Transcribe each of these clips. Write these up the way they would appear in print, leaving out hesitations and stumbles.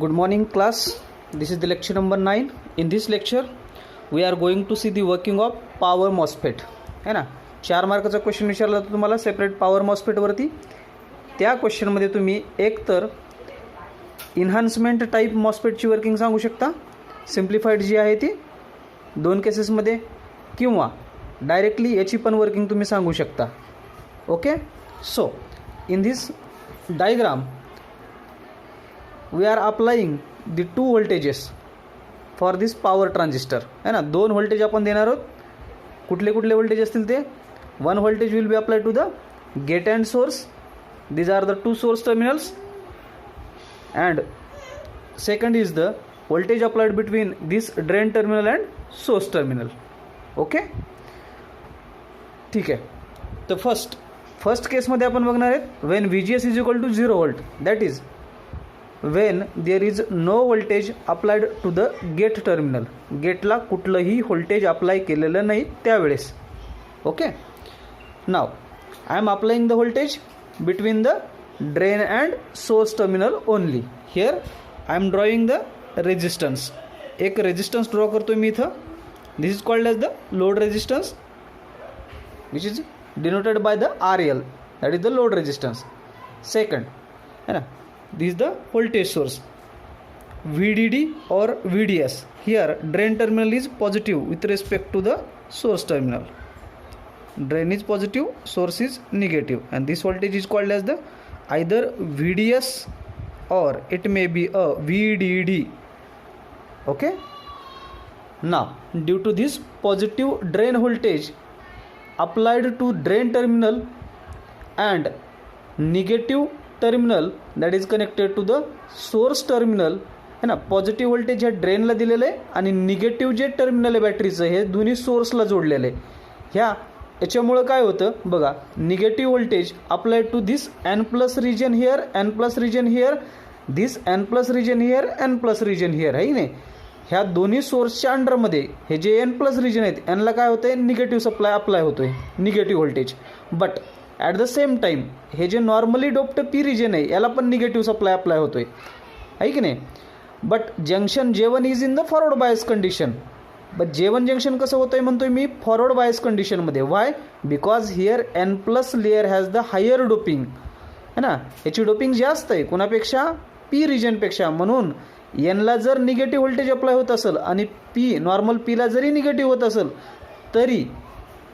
Good morning class. This is the lecture number 9. In this lecture we are going to see the working of power MOSFET. है ना, 4 मार्काचा question विचारला जातो तुम्हाला separate power MOSFET वरती. त्या क्वेश्चनमध्ये तुम्ही एक तर इन्हान्समेंट टाईप MOSFETची वर्किंग सांगू शकता, सिम्प्लिफाईड जी आहे ती 2 केसेसमध्ये, किंवा डायरेक्टली याची पण वर्किंग तुम्ही सांगू शकता. Okay, so in this diagram we are applying the two voltages for this power transistor. है ना, 2 व्होल्टेज आपण देणार आहोत. कुठले कुठले व्होल्टेज असतील ते? 1 voltage will be applied to the gate and source. these are the two source terminals, and second is the voltage applied between this drain terminal and source terminal. Okay, ठीक आहे. तर फर्स्ट केसमध्ये आपण बघणार आहेत when VGS is equal to 0 volt, that is when there is no voltage applied to the gate terminal. गेटला कुठलंही voltage apply केलेलं नाही त्यावेळेस. Okay, now I am applying the voltage between the drain and source terminal only. Here I am drawing the resistance. एक resistance draw करतो मी इथं. This is called as the load resistance which is denoted by the RL, that is the load resistance. Second है ना, this is the voltage source VDD or VDS. here drain terminal is positive with respect to the source terminal. Drain is positive, source is negative, and this voltage is called as the either VDS or it may be a VDD. okay, now due to this positive drain voltage applied to drain terminal and negative terminal that is connected to the source terminal, है ना. Positive voltage ह्या ड्रेनला दिलेलं आहे आणि negative जे terminal आहे बॅटरीचं हे दोन्ही सोर्सला जोडलेलं आहे. याच्यामुळं काय होतं बघा, negative voltage applied to this N plus region here, N plus region here, this N plus region here, N plus region here, आहे की नाही. ह्या दोन्ही सोर्सच्या अंडरमध्ये हे जे N प्लस रिजन आहेत Nला काय होतं आहे, निगेटिव्ह सप्लाय अप्लाय होतो आहे, negative voltage. But at the same time हे जे नॉर्मली डोप्ड P रिजन आहे याला पण निगेटिव्ह सप्लाय अप्लाय होतो आहे की नाही. But junction J1 is in the forward bias condition. But J1 junction कसं होतं आहे म्हणतोय मी, फॉरवर्ड बायस कंडिशनमध्ये. Why? Because here N plus layer has the higher doping, है ना. याची डोपिंग जास्त आहे कुणापेक्षा, P रिजनपेक्षा. म्हणून Nला जर निगेटिव्ह व्होल्टेज अप्लाय होत असेल आणि नॉर्मल Pला जरी निगेटिव्ह होत असेल तरी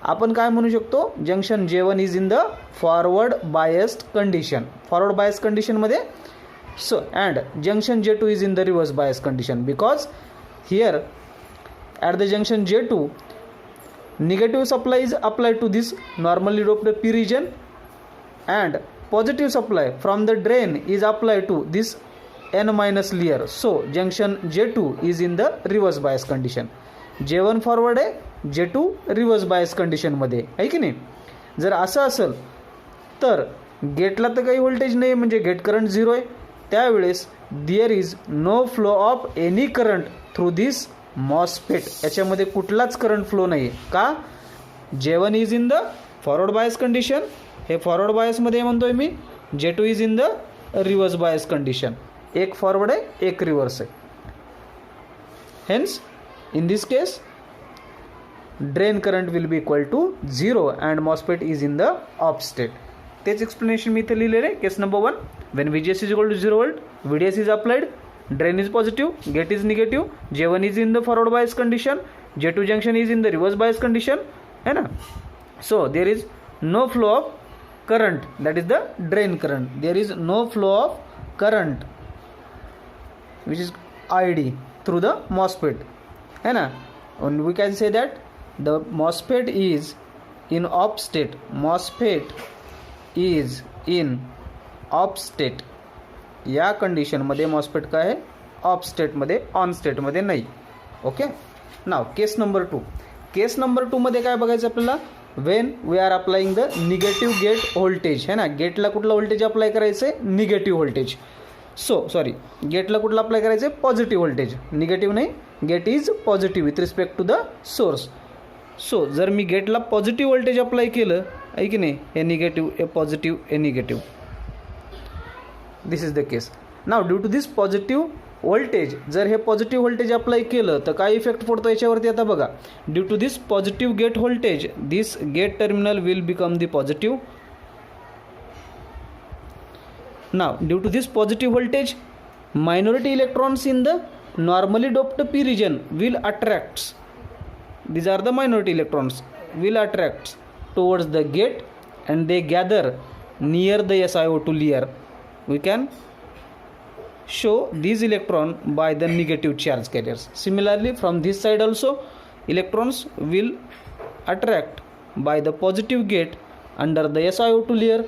आपण काय म्हणू शकतो, junction J1 is in the forward biased condition. Forward bias कंडिशनमध्ये. So and junction J2 is in the reverse bias condition, because here at the junction J2 negative supply is applied to this normally doped P region and positive supply from the drain is applied to this N minus layer. so junction J2 is in the reverse bias condition. J1 forward आहे, J2 reverse bias कंडिशनमध्ये, आहे की नाही. जर असं असेल तर गेटला तर काही व्होल्टेज नाही, म्हणजे गेट करंट 0 आहे. त्यावेळेस there is no flow of any current through this MOSFET. याच्यामध्ये कुठलाच करंट फ्लो नाही आहे. का? J1 is in the forward bias condition, हे फॉरवर्ड बायसमध्ये म्हणतोय मी. J2 is in the reverse bias condition. एक फॉरवर्ड आहे, एक रिव्हर्स आहे. Hence in this case drain current will be equal to 0 and MOSFET is in the off state. तेच explanation मी इथे लिहिलेलं आहे. केस number 1, when VGS is equal to 0 volt, VDS is applied, drain is positive, gate is negative, J1 is in the forward bias condition, J2 junction is in the reverse bias condition, है ना. So there is no flow of current, that is the drain current. There is no flow of current which is ID through the MOSFET, है ना. and we can say that the MOSFET is in off state. MOSFET is in off state. या कंडिशनमध्ये MOSFET काय आहे, of स्टेटमध्ये, on स्टेटमध्ये नाही. Okay, now case number 2. Case number 2 मध्ये काय बघायचं आपल्याला, when we are applying the negative gate voltage, है ना. गेटला कुठलं व्होल्टेज अप्लाय करायचं आहे, निगेटिव्ह व्होल्टेज. गेटला कुठलं अप्लाय करायचं आहे, पॉझिटिव्ह व्होल्टेज, निगेटिव्ह नाही. Gate is positive with respect to the source. So जर मी गेटला पॉझिटिव्ह व्होल्टेज अप्लाय केलं, आहे की नाही, हे निगेटिव्ह, हे पॉझिटिव्ह, हे negative, this is the case. Now due to this positive voltage जर हे पॉझिटिव्ह व्होल्टेज अप्लाय केलं तर काय इफेक्ट पडतो याच्यावरती आता बघा. Due to this positive gate voltage this gate terminal will become the positive. Now due to this positive voltage minority electrons in the normally doped p region will attract, these are the minority electrons, will attract towards the gate and they gather near the SiO2 layer. We can show these electron by the negative charge carriers. Similarly from this side also electrons will attract by the positive gate under the SiO2 layer.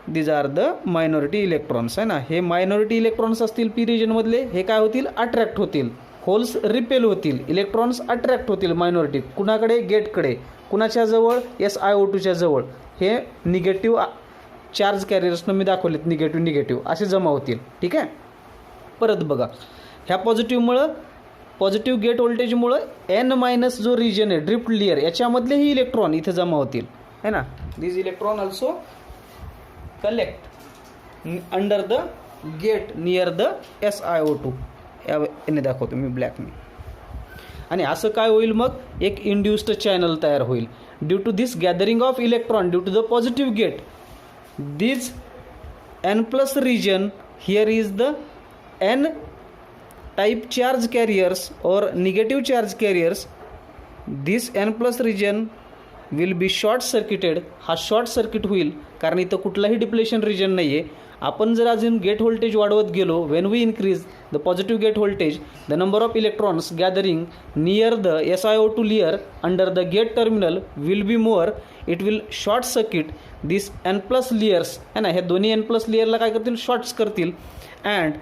These are the minority electrons आहे ना. हे minority electrons असतील P रिजनमधले, हे काय होतील, attract होतील. Holes repel होतील, इलेक्ट्रॉन्स अट्रॅक्ट होतील मायनॉरिटी. कुणाकडे, गेटकडे. कुणाच्या जवळ, SiO2च्या जवळ. हे निगेटिव्ह चार्ज कॅरियर्सनं मी दाखवलेत, निगेटिव्ह असे जमा होतील. ठीक आहे. परत बघा, ह्या पॉझिटिव्ह गेट व्होल्टेजमुळं N- जो रिजन आहे ड्रिफ्ट लेयर, याच्यामधलेही इलेक्ट्रॉन इथे जमा होतील है ना. These electron also collect under the gate near the SiO2. याने दाखवतो मी ब्लॅकने. आणि असं काय होईल, मग एक इंड्युस्ड चॅनल तयार होईल. Due to this gathering of electron due to the positive gate this N+ region, here is the N type charge carriers or negative charge carriers. This N+ region will be short circuited. हा short circuit होईल कारण इथं कुठलाही depletion region नाही आहे. आपण जर अजून गेट व्होल्टेज वाढवत गेलो, when we increase the positive gate voltage the number of electrons gathering near the SiO2 layer under the gate terminal will be more. It will short circuit this N+ layers है ना. हे दोन्ही N+ लेयरला काय करतील, शॉर्ट्स करतील. And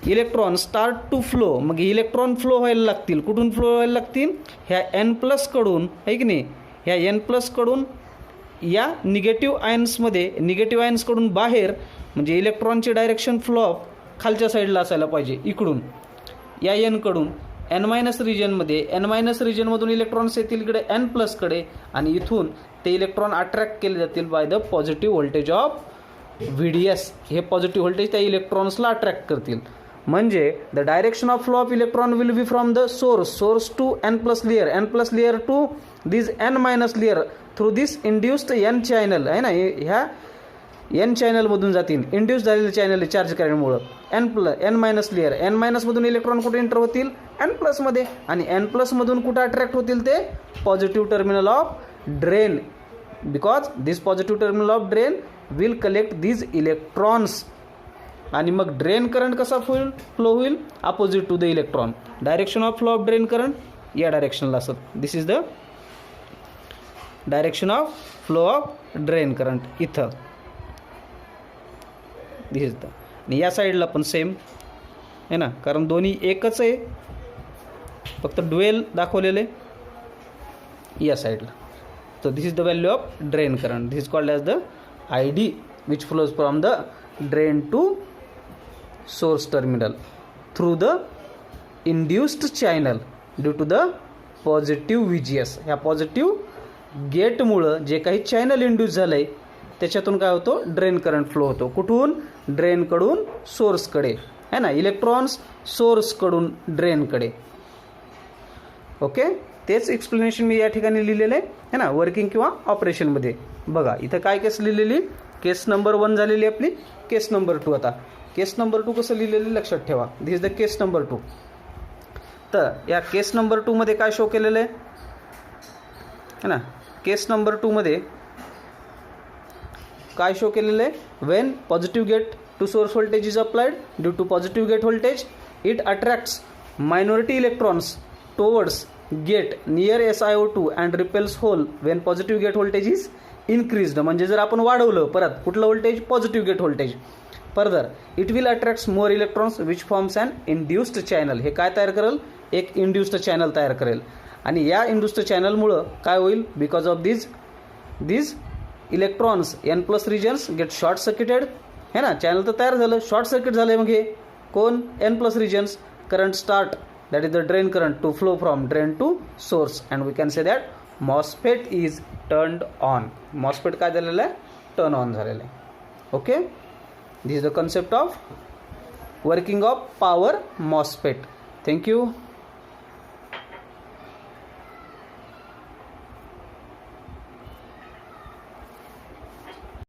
electron start to flow. मग electron flow व्हायला लागतील. कुठून फ्लो व्हायला लागतील, ह्या N+ कडून आहे की नाही, ह्या N+ कडून या निगेटिव्ह आयन्सकडून बाहेर. म्हणजे इलेक्ट्रॉनची डायरेक्शन फ्लो ऑफ खालच्या साईडला असायला पाहिजे, इकडून या N कडून N- रिजनमध्ये. N- रिजनमधून इलेक्ट्रॉन्स येतील इकडे N+ कडे आणि इथून ते इलेक्ट्रॉन अट्रॅक्ट केले जातील by the positive voltage of VDS. हे पॉझिटिव्ह व्होल्टेज त्या इलेक्ट्रॉन्सला अट्रॅक्ट करतील. म्हणजे the direction of flow of electron will be from the source to N+ layer to this N- layer through this induced N channel आहे ना. ह्या N चॅनलमधून जातील, इंड्यूस झालेलं चॅनल चार्ज करण्यामुळं. N- लेअर N- मधून इलेक्ट्रॉन कुठे enter होतील, N+ मध्ये. आणि N+ मधून कुठं अट्रॅक्ट होतील, ते positive terminal of drain. Because this positive terminal of drain will collect these electrons. आणि मग ड्रेन करंट कसा फ्लो होईल, opposite to the electron. Direction of flow of drain current या डायरेक्शनला असत. This is the direction of flow of drain current इथं. This is the. आणि या साईडला पण सेम आहे ना, कारण दोन्ही एकच आहे, फक्त ड्युएल दाखवलेले या साईडला. So this is the value of drain current. This is called as the ID, which flows from the drain to source terminal through the induced channel due to the positive VGS. ह्या positive गेटमुळं जे काही channel induce झालं आहे त्याच्यातून काय होतो, drain current flow होतो. कुठून, ड्रेनकडून सोर्सकडे है ना. इलेक्ट्रॉन्स सोर्सकडून ड्रेनकडे. ओके, तेच एक्सप्लेनेशन मी या ठिकाणी लिहिलेलं आहे ना, वर्किंग किंवा ऑपरेशनमध्ये. बघा इथं काय केस लिहिलेली, केस नंबर 1 झालेली आपली. केस नंबर 2, आता केस नंबर 2 कसं लिहिलेलं लक्षात ठेवा. दिस इज द केस नंबर 2. तर या केस नंबर 2 मध्ये काय शो केलेलं आहे ना. केस नंबर 2 मध्ये काय शो केलेलं आहे, when positive gate to source voltage is applied due to positive gate voltage it attracts minority electrons towards gate near SiO2 and repels hole when positive gate voltage is increased. म्हणजे जर आपण वाढवलं परत कुठलं व्होल्टेज, positive gate voltage, further it will attracts more electrons which forms and induced channel. हे काय तयार करेल, एक इंड्युस्ड चॅनल तयार करेल. आणि या इंड्युस्ड चॅनलमुळं काय होईल, because of these electrons N+ regions gate short circuited है ना. चॅनल तर तयार झालं, शॉर्ट सर्किट झालं. मग हे कोण, N+ regions. Current start, that is the drain current to flow from drain to source, and we can say that MOSFET is turned on. MOSFET काय झालेलं आहे, टर्न ऑन झालेलं आहे. Okay, This is the concept of working of power MOSFET. Thank you.